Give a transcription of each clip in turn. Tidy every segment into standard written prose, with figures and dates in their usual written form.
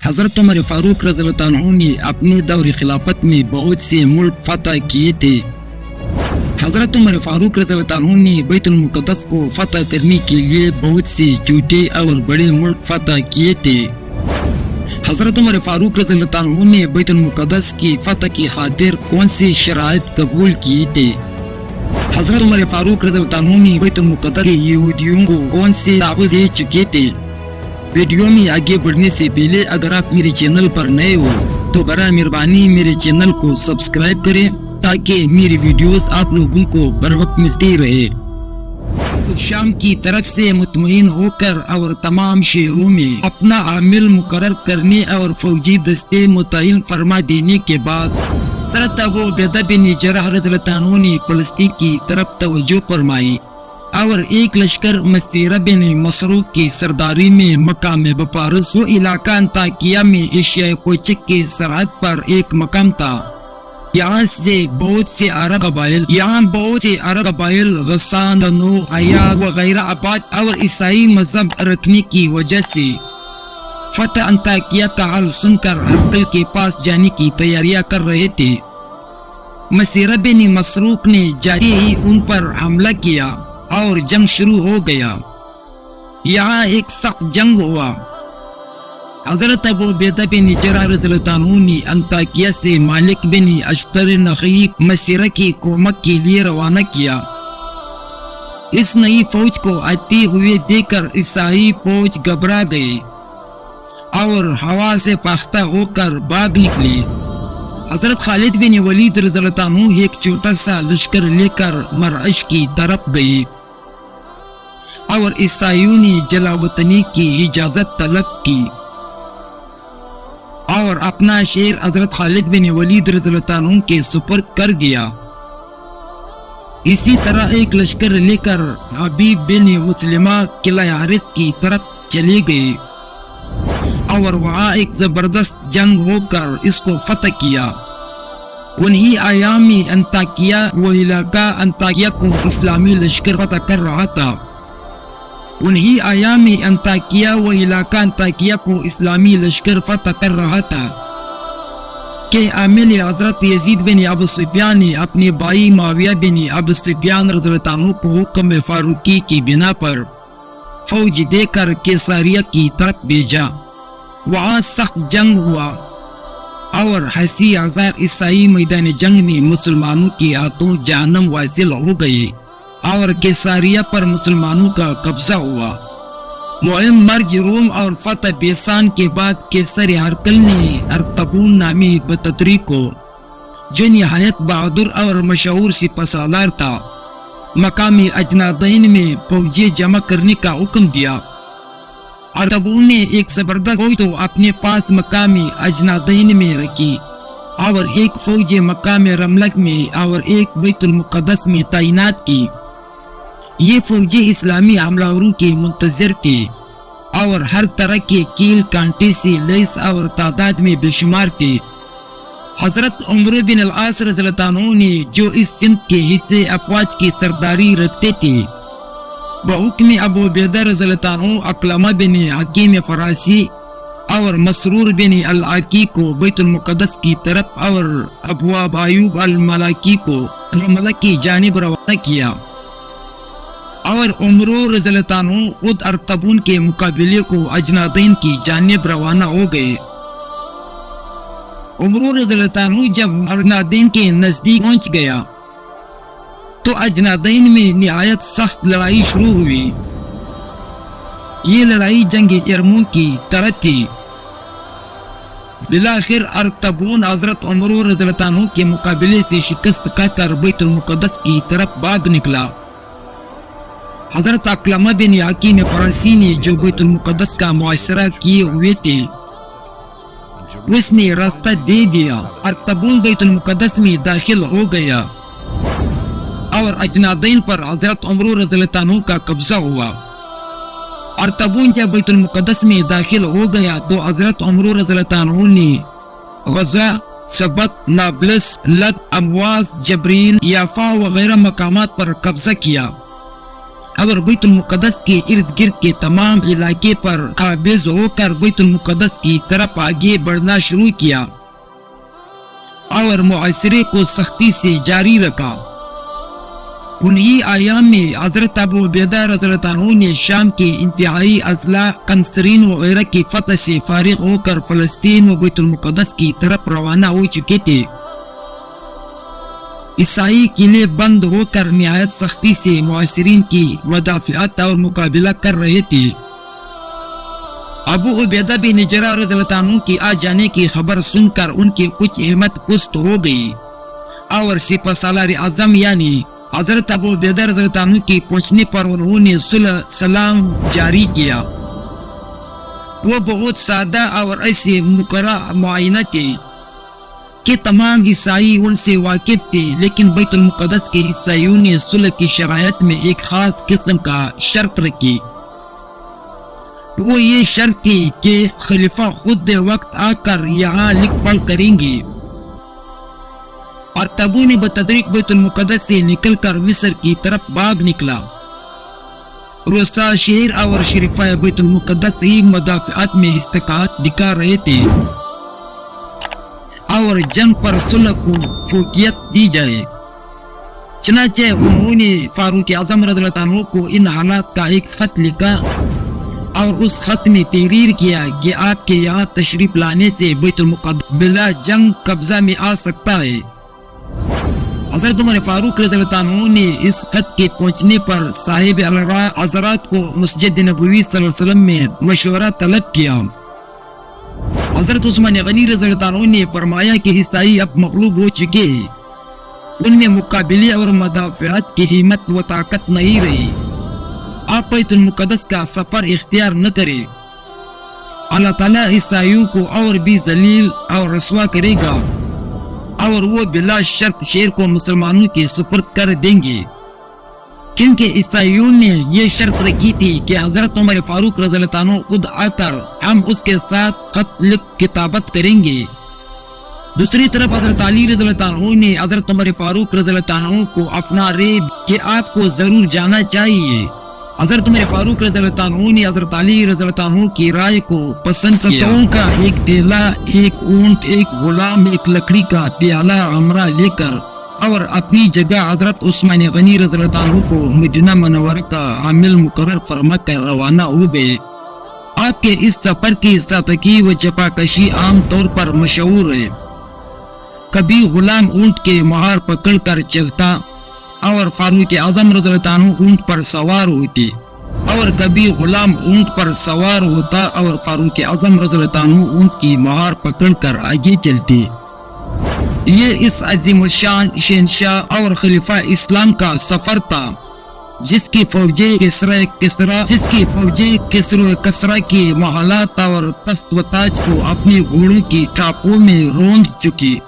حضرت عمر فاروق رضی اللہ عنہ نے اپنے دور خلافت میں بہت سے ملک فتح کیے تھے۔ حضرت عمر فاروق رضی اللہ عنہ نے بیت المقدس کو فتح کرنے کے لیے بہت سے چھوٹے اور بڑے ملک فتح کیے تھے۔ حضرت عمر فاروق رضی اللہ عنہ نے بیت المقدس کی فتح کی خاطر کون سی شرائط قبول کیے تھے؟ حضرت عمر فاروق رضی اللہ عنہ نے بیت المقدس کے یہودیوں کو کون سے تحفظ دے چکے تھے؟ ویڈیو میں آگے بڑھنے سے پہلے اگر آپ میرے چینل پر نئے ہو تو برائے مہربانی میرے چینل کو سبسکرائب کریں تاکہ میری ویڈیوز آپ لوگوں کو بر وقت ملتی رہے۔ تو شام کی طرف سے مطمئن ہو کر اور تمام شہروں میں اپنا عامل مقرر کرنے اور فوجی دستے متعین فرما دینے کے بعد حضرت ابو عبیدہ بن جراح رضی اللہ عنہ نے فلسطین کی طرف توجہ فرمائی اور ایک لشکر مسیرہ بن مسروق کی سرداری میں مقام بپارس و علاقہ انطاکیہ میں ایشیا کوچک کی سرحد پر ایک مقام تھا۔ یہاں بہت سے عرب قبائل غسان، دنو، حیات وغیرہ آباد اور عیسائی مذہب رکھنے کی وجہ سے فتح انطاکیہ کا حال سن کر ہرقل کے پاس جانے کی تیاریاں کر رہے تھے۔ مسیرہ بن مسروق نے جاتے ہی ان پر حملہ کیا اور جنگ شروع ہو گیا۔ یہاں ایک سخت جنگ ہوا۔ حضرت ابو عبیدہ بن جراح رضی اللہ عنہ نے انطاکیہ سے مالک بن اشتر نخعی مسیرہ کی کومک کے لیے روانہ کیا۔ اس نئی فوج کو آتی ہوئے دیکھ کر عیسائی فوج گھبرا گئے اور ہوا سے پاختہ ہو کر بھاگ نکلے۔ حضرت خالد بن ولید رضی اللہ عنہ ایک چھوٹا سا لشکر لے کر مرعش کی طرف گئے اور عیسائیوں نے جلا وطنی کی اجازت طلب کی اور اپنا شہر حضرت خالد بن ولید رضی اللہ عنہ کے سپرد کر دیا۔ اسی طرح ایک لشکر لے کر حبیب بن مسلمہ قلعہ حارث کی طرف چلے گئے اور وہاں ایک زبردست جنگ ہو کر اس کو فتح کیا۔ انہی ایام میں انطاکیہ وہ علاقہ انطاکیہ کو اسلامی لشکر فتح کر رہا تھا۔ انہی ایام میں انطاکیہ وہ علاقہ انطاکیہ کو اسلامی لشکر فتح کر رہا تھا کہ عامل حضرت یزید بن ابو سفیان نے اپنے بھائی معاویہ بن ابو سفیان رضی اللہ عنہ کو حکم فاروقی کی بنا پر فوج دے کر کیساریہ کی طرف بھیجا۔ وہاں سخت جنگ ہوا اور 80,000 عیسائی میدان جنگ میں مسلمانوں کے ہاتھوں جہنم واصل ہو گئے اور کیساریہ پر مسلمانوں کا قبضہ ہوا۔ مہم مرج روم اور فتح بیسان کے بعد کیسر ہرقل نے ارطبون نامی بطری کو جو نہایت بہادر اور مشہور سپہ سالار تھا مقام اجنادین میں فوجیں جمع کرنے کا حکم دیا۔ ارطبون نے ایک زبردست فوج تو اپنے پاس مقام اجنادین میں رکھی اور ایک فوج مقام رملک میں اور ایک بیت المقدس میں تعینات کی۔ یہ فوجیں اسلامی حملہ کے منتظر تھے اور ہر طرح کے کیل کانٹے سے لیس اور تعداد میں بے شمار تھے۔ حضرت عمر بن العاص رضی اللہ عنہ نے جو اس سمت کے حصے افواج کی سرداری رکھتے تھے بحکم ابو عبیدہ رضی اللہ عنہ اکلمہ بن حکیم فراسی اور مسرور بن العاقی کو بیت المقدس کی طرف اور ابو ایوب الملاکی کو رملہ کی جانب روانہ کیا اور عمر رضی اللہ عنہ خود ارطبون کے مقابلے کو اجنادین کی جانب روانہ ہو گئے۔ عمر رضی اللہ عنہ جب اجنادین کے نزدیک پہنچ گیا تو اجنادین میں نہایت سخت لڑائی شروع ہوئی۔ یہ لڑائی جنگ یرموک کی طرح تھی۔ بالآخر ارطبون حضرت عمر رضی اللہ عنہ کے مقابلے سے شکست کھا کر بیت المقدس کی طرف بھاگ نکلا۔ حضرت اکلمہ بن حکیم فراسی نے جو بیت المقدس کا محاصرہ کیے ہوئے تھے اس نے راستہ دے دیا۔ ارطبون بیت المقدس میں داخل ہو گیا اور اجنادین پر حضرت عمر رضی اللہ عنہ کا قبضہ ہوا۔ ارطبون جب بیت المقدس میں داخل ہو گیا تو حضرت عمر رضی اللہ عنہ نے غزہ، سبت، نابلس، لد، امواس، جبریل، یافا وغیرہ مقامات پر قبضہ کیا اور بیت المقدس کے ارد گرد کے تمام علاقے پر قابض ہو کر بیت المقدس کی طرف آگے بڑھنا شروع کیا اور محاصرے کو سختی سے جاری رکھا۔ انہی ایام میں حضرت ابو عبیدہ رضی اللہ عنہ نے شام کے انتہائی اضلاع قنسرین وغیرہ کی فتح سے فارغ ہو کر فلسطین و بیت المقدس کی طرف روانہ ہو چکے تھے۔ عیسائی قلعے بند ہو کر نہایت سختی سے محاصرین کی مدافعت اور مقابلہ کر رہے تھے۔ ابو عبیدہ بن جراح رضی اللہ عنہ کی آ جانے کی خبر سن کر ان کی کچھ ہمت پست ہو گئی اور سپہ سالار اعظم یعنی حضرت ابو عبیدہ رضی اللہ عنہ کی پہنچنے پر انہوں نے صلح سلام جاری کیا۔ وہ بہت سادہ اور ایسے مقررہ معائنہ تھے کہ تمام عیسائی ان سے واقف تھے، لیکن بیت المقدس کے عیسائیوں نے صلح کی شرائط میں ایک خاص قسم کا شرط رکھی۔ وہ یہ شرط تھی کہ خلیفہ خود وقت آ کر یہاں لکھ پڑھ کریں گے، اور تبو نے بتدریج بیت المقدس سے نکل کر مصر کی طرف بھاگ نکلا۔ روسا شہر اور شریفہ بیت المقدس ہی مدافعات میں استقامت دکھا رہے تھے اور جنگ پر صلح کو فوقیت دی جائے۔ چنانچہ انہوں نے فاروق اعظم رضی اللہ عنہ کو ان حالات کا ایک خط لکھا اور اس خط میں تحریر کیا کہ آپ کے یہاں تشریف لانے سے بیت المقدس بلا جنگ قبضہ میں آ سکتا ہے۔ حضرت عمر فاروق رضی اللہ عنہ نے اس خط کے پہنچنے پر صاحب الراء حضرات کو مسجد نبوی صلی اللہ علیہ وسلم میں مشورہ طلب کیا۔ حضرت عثمان غنی رضی اللہ عنہ نے فرمایا کہ عیسائی اب مغلوب ہو چکے ہیں، ان میں مقابلے اور مدافعت کی ہمت و طاقت نہیں رہی، آپ بیت المقدس کا سفر اختیار نہ کریں، اللہ تعالیٰ عیسائیوں کو اور بھی ذلیل اور رسوا کرے گا اور وہ بلا شرط شہر کو مسلمانوں کے سپرد کر دیں گے، کیونکہ عیسائیوں نے یہ شرط رکھی تھی کہ حضرت عمر فاروق رضی اللہ عنہ خود آ کر ہم اس کے ساتھ خط لکھ کتابت کریں گے۔ دوسری طرف حضرت علی رضی اللہ عنہ نے حضرت عمر فاروق رضی اللہ عنہ کو اپنا رائے کہ آپ کو ضرور جانا چاہیے۔ حضرت عمر فاروق رضی اللہ عنہ نے حضرت علی رضی اللہ عنہ کی رائے کو پسند کیا۔ ستوں کا ایک تیلا، ایک اونٹ، ایک غلام، ایک لکڑی کا پیالہ ہمراہ لے کر اور اپنی جگہ حضرت عثمان غنی رضی اللہ عنہ کو مدینہ منورہ کا عامل مقرر فرما کر روانہ ہو گئے۔ آپ کے اس سفر کی سادگی و چپاکشی عام طور پر مشہور ہے۔ کبھی غلام اونٹ کے مہار پکڑ کر چلتا اور فاروق اعظم رضی اللہ عنہ اونٹ پر سوار ہوتے، اور کبھی غلام اونٹ پر سوار ہوتا اور فاروق اعظم رضی اللہ عنہ اونٹ کی مہار پکڑ کر آگے چلتے۔ یہ اس عظیم الشان شہنشاہ اور خلیفہ اسلام کا سفر تھا جس کی فوجیں کسرا و کسرا کے محلات اور تخت و تاج کو اپنے گھوڑوں کی ٹاپوں میں روند چکی۔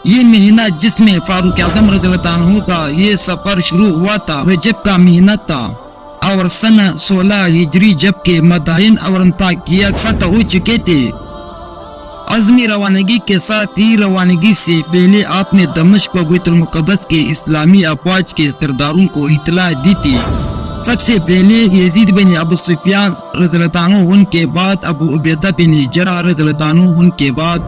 یہ مہینہ جس میں فاروق اعظم رضی اللہ عنہ کا یہ سفر شروع ہوا تھا رجب کا مہینہ تھا، اور سن 16 ہجری جب کہ مدائن اور انطاکیہ فتح ہو چکے تھے۔ عزمی روانگی کے ساتھ ہی روانگی سے پہلے آپ نے دمشق و بیت المقدس کے اسلامی افواج کے سرداروں کو اطلاع دی تھی۔ سب سے پہلے یزید بن ابو سفیان رضی اللہ عنہ، ان کے بعد ابو عبیدہ بن جراح رضی اللہ عنہ، ان کے بعد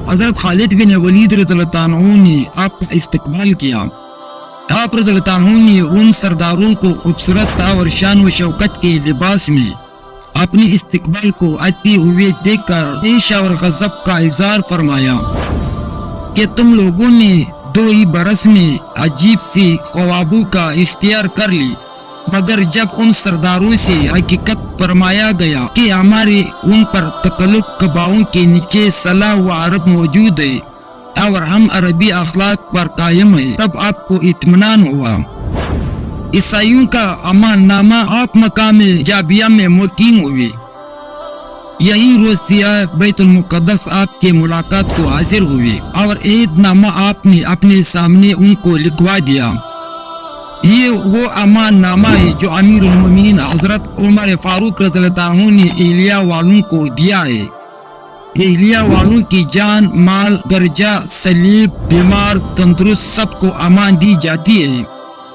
حضرت خالد بن ولید رضی اللہ عنہ نے آپ کا استقبال کیا۔ آپ رضی اللہ عنہ نے ان سرداروں کو خوبصورت اور شان و شوکت کے لباس میں اپنے استقبال کو آتے ہوئے دیکھ کر عیش اور غضب کا اظہار فرمایا کہ تم لوگوں نے 2 ہی برس میں عجیب سی خوابوں کا اختیار کر لی، مگر جب ان سرداروں سے حقیقت فرمایا گیا کہ ہمارے ان پر تکلف قباؤں کے نیچے صلاح و عرب موجود ہے اور ہم عربی اخلاق پر قائم ہیں، تب آپ کو اطمینان ہوا۔ عیسائیوں کا امان نامہ آپ مقام جابیہ میں مقیم ہوئے۔ یہی روز سیاح بیت المقدس آپ کے ملاقات کو حاضر ہوئے اور عہد نامہ آپ نے اپنے سامنے ان کو لکھوا دیا۔ یہ وہ امان نامہ ہے جو امیر المومنین حضرت عمر فاروق رضی اللہ عنہ نے اہلیہ والوں کو دیا ہے۔ اہلیہ والوں کی جان، مال، گرجا، سلیب، بیمار، تندرست سب کو امان دی جاتی ہے،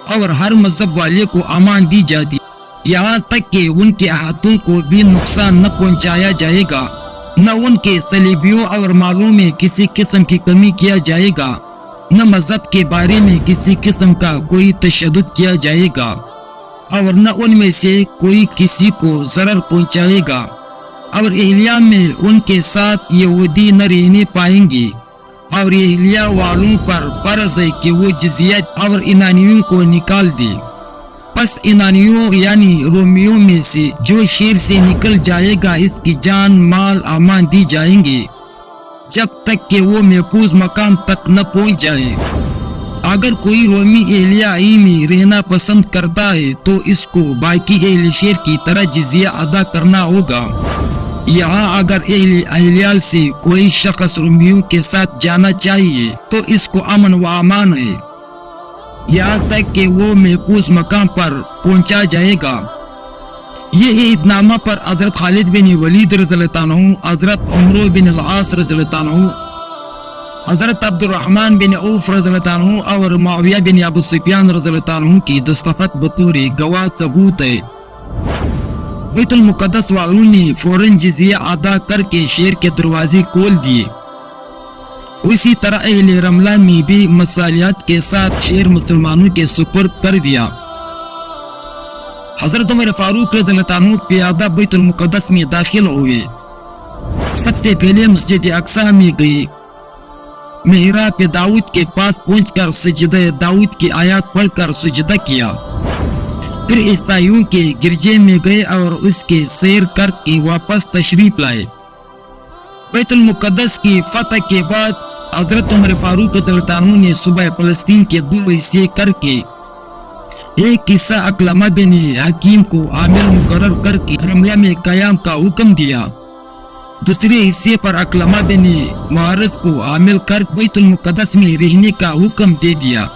اور ہر مذہب والے کو امان دی جاتی، یہاں تک کہ ان کے ہاتھوں کو بھی نقصان نہ پہنچایا جائے گا، نہ ان کے صلیبیوں اور مالوں میں کسی قسم کی کمی کیا جائے گا، نہ مذہب کے بارے میں کسی قسم کا کوئی تشدد کیا جائے گا، اور نہ ان میں سے کوئی کسی کو ضرر پہنچائے گا، اور اہلیہ میں ان کے ساتھ یہودی نہ رہنے پائیں گے، اور اہلیہ والوں پر فرض ہے کہ وہ جزیت اور انانیوں کو نکال دے۔ پس انانیوں یعنی رومیوں میں سے جو شیر سے نکل جائے گا اس کی جان مال امان دی جائیں گے، جب تک کہ وہ محفوظ مقام تک نہ پہنچ جائے۔ اگر کوئی رومی اہلیہ میں رہنا پسند کرتا ہے تو اس کو باقی اہل شہر کی طرح جزیہ ادا کرنا ہوگا۔ یہاں اگر اہلیال سے کوئی شخص رومیوں کے ساتھ جانا چاہیے تو اس کو امن و امان ہے، یہاں تک کہ وہ محفوظ مقام پر پہنچا جائے گا۔ یہ عہد نامہ پر حضرت خالد بن ولید رضی اللہ عنہ، حضرت عمرو بن العاص رضی اللہ عنہ، حضرت عبد الرحمن بن عوف رضی اللہ عنہ اور معاویہ بن ابو سفیان رضی اللہ عنہ کی دستخط بطور گواہ ثبوت ہے۔ بیت المقدس والوں نے فوراً جزیہ ادا کر کے شہر کے دروازے کھول دیے۔ اسی طرح اہل رملہ میں بھی مصالحت کے ساتھ شہر مسلمانوں کے سپرد کر دیا۔ حضرت عمر فاروق رضی اللہ عنہ پیادہ بیت المقدس میں داخل ہوئے۔ سب سے پہلے مسجد اقصی میں گئے، محراب داؤد کے پاس پہنچ کر سجدہ داؤد کی آیات پڑھ کر سجدہ کیا، پھر عیسائیوں کے گرجے میں گئے اور اس کے سیر کر کے واپس تشریف لائے۔ بیت المقدس کی فتح کے بعد حضرت عمر فاروق رضی اللہ عنہ نے صوبہ فلسطین کے دو حصے کر کے ایک حصہ اکلمہ بن حکیم کو عامل مقرر کر کے رملہ میں قیام کا حکم دیا، دوسرے حصے پر اکلمہ بن معرض کو عامل کر بیت المقدس میں رہنے کا حکم دے دیا۔